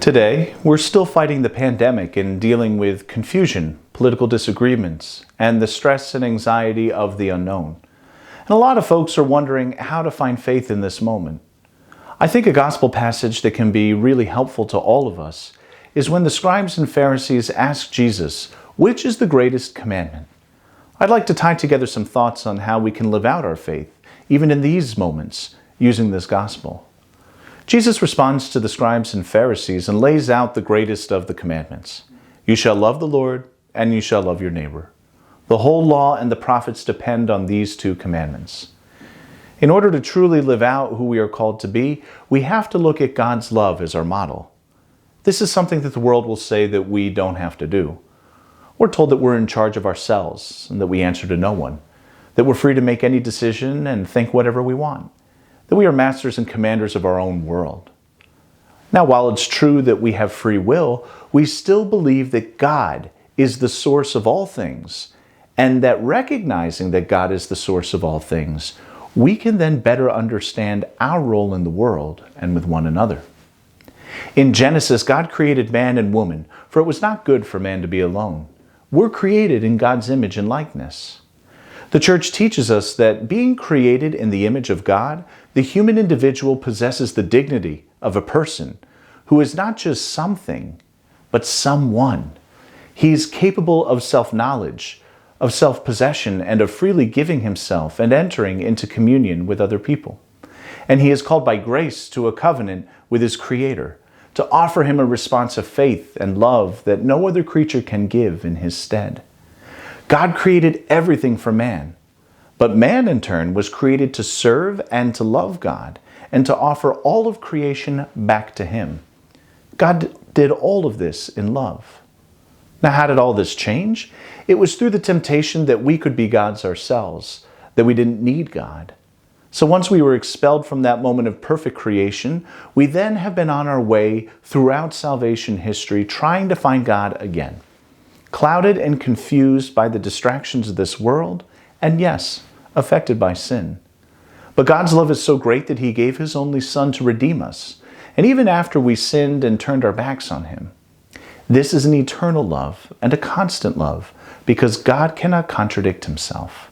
Today, we're still fighting the pandemic and dealing with confusion, political disagreements, and the stress and anxiety of the unknown. And a lot of folks are wondering how to find faith in this moment. I think a gospel passage that can be really helpful to all of us is when the scribes and Pharisees asked Jesus, which is the greatest commandment? I'd like to tie together some thoughts on how we can live out our faith, even in these moments, using this gospel. Jesus responds to the scribes and Pharisees and lays out the greatest of the commandments. You shall love the Lord, and you shall love your neighbor. The whole law and the prophets depend on these two commandments. In order to truly live out who we are called to be, we have to look at God's love as our model. This is something that the world will say that we don't have to do. We're told that we're in charge of ourselves and that we answer to no one, that we're free to make any decision and think whatever we want, that we are masters and commanders of our own world. Now, while it's true that we have free will, we still believe that God is the source of all things, and that recognizing that God is the source of all things, we can then better understand our role in the world and with one another. In Genesis, God created man and woman, for it was not good for man to be alone. We're created in God's image and likeness. The church teaches us that being created in the image of God, the human individual possesses the dignity of a person who is not just something, but someone. He is capable of self-knowledge, of self-possession, and of freely giving himself and entering into communion with other people. And he is called by grace to a covenant with his Creator, to offer him a response of faith and love that no other creature can give in his stead. God created everything for man, but man in turn was created to serve and to love God and to offer all of creation back to him. God did all of this in love. Now, how did all this change? It was through the temptation that we could be gods ourselves, that we didn't need God. So once we were expelled from that moment of perfect creation, we then have been on our way throughout salvation history trying to find God again, clouded and confused by the distractions of this world, and yes, affected by sin. But God's love is so great that he gave his only Son to redeem us, and even after we sinned and turned our backs on him. This is an eternal love and a constant love, because God cannot contradict himself.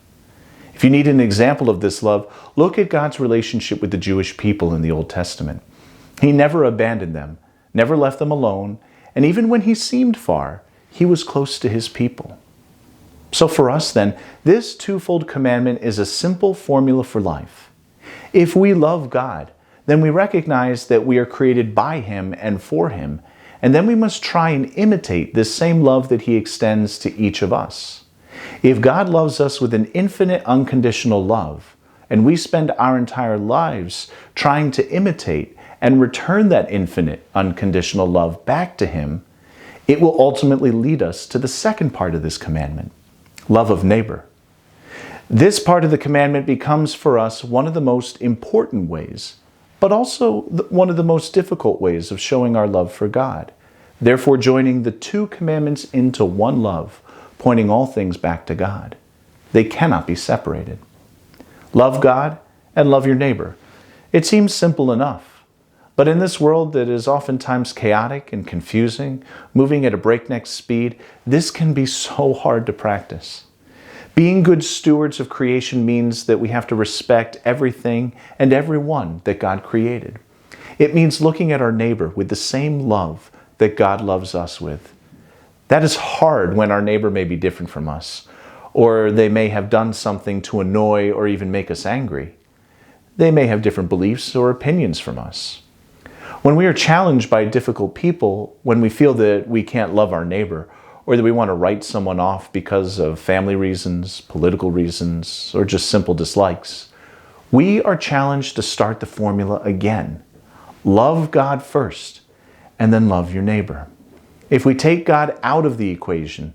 If you need an example of this love, look at God's relationship with the Jewish people in the Old Testament. He never abandoned them, never left them alone, and even when he seemed far, he was close to his people. So for us then, this twofold commandment is a simple formula for life. If we love God, then we recognize that we are created by him and for him, and then we must try and imitate this same love that he extends to each of us. If God loves us with an infinite unconditional love, and we spend our entire lives trying to imitate and return that infinite unconditional love back to him, it will ultimately lead us to the second part of this commandment, love of neighbor. This part of the commandment becomes for us one of the most important ways, but also one of the most difficult ways of showing our love for God, therefore joining the two commandments into one love, pointing all things back to God. They cannot be separated. Love God and love your neighbor. It seems simple enough, but in this world that is oftentimes chaotic and confusing, moving at a breakneck speed, this can be so hard to practice. Being good stewards of creation means that we have to respect everything and everyone that God created. It means looking at our neighbor with the same love that God loves us with. That is hard when our neighbor may be different from us, or they may have done something to annoy or even make us angry. They may have different beliefs or opinions from us. When we are challenged by difficult people, when we feel that we can't love our neighbor, or that we want to write someone off because of family reasons, political reasons, or just simple dislikes, we are challenged to start the formula again. Love God first, and then love your neighbor. If we take God out of the equation,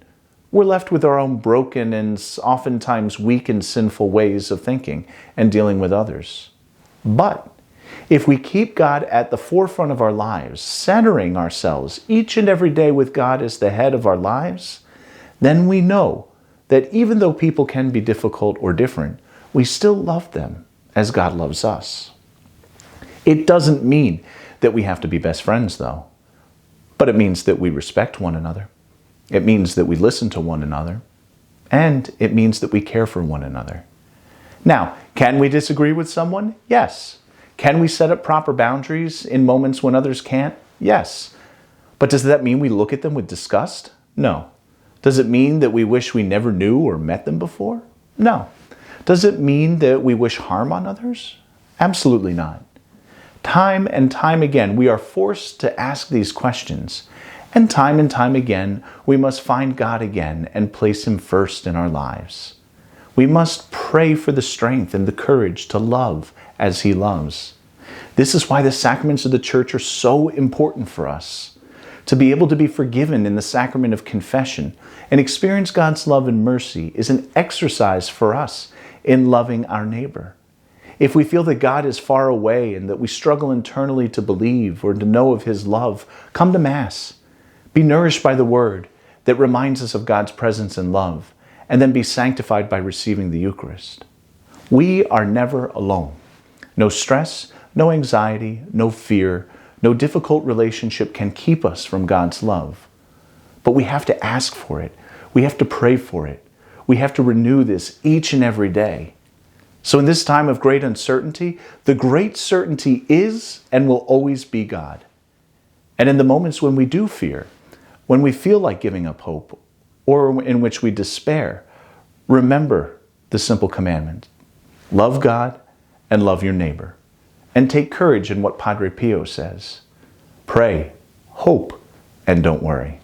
we're left with our own broken and oftentimes weak and sinful ways of thinking and dealing with others. But if we keep God at the forefront of our lives, centering ourselves each and every day with God as the head of our lives, then we know that even though people can be difficult or different, we still love them as God loves us. It doesn't mean that we have to be best friends, though. But it means that we respect one another. It means that we listen to one another. And it means that we care for one another. Now, can we disagree with someone? Yes. Can we set up proper boundaries in moments when others can't? Yes. But does that mean we look at them with disgust? No. Does it mean that we wish we never knew or met them before? No. Does it mean that we wish harm on others? Absolutely not. Time and time again, we are forced to ask these questions. And time again, we must find God again and place Him first in our lives. We must pray for the strength and the courage to love as He loves. This is why the sacraments of the Church are so important for us. To be able to be forgiven in the sacrament of confession and experience God's love and mercy is an exercise for us in loving our neighbor. If we feel that God is far away and that we struggle internally to believe or to know of His love, come to Mass. Be nourished by the Word that reminds us of God's presence and love, and then be sanctified by receiving the Eucharist. We are never alone. No stress, no anxiety, no fear, no difficult relationship can keep us from God's love. But we have to ask for it. We have to pray for it. We have to renew this each and every day. So in this time of great uncertainty, the great certainty is and will always be God. And in the moments when we do fear, when we feel like giving up hope, or in which we despair, remember the simple commandment. Love God and love your neighbor. And take courage in what Padre Pio says. Pray, hope, and don't worry.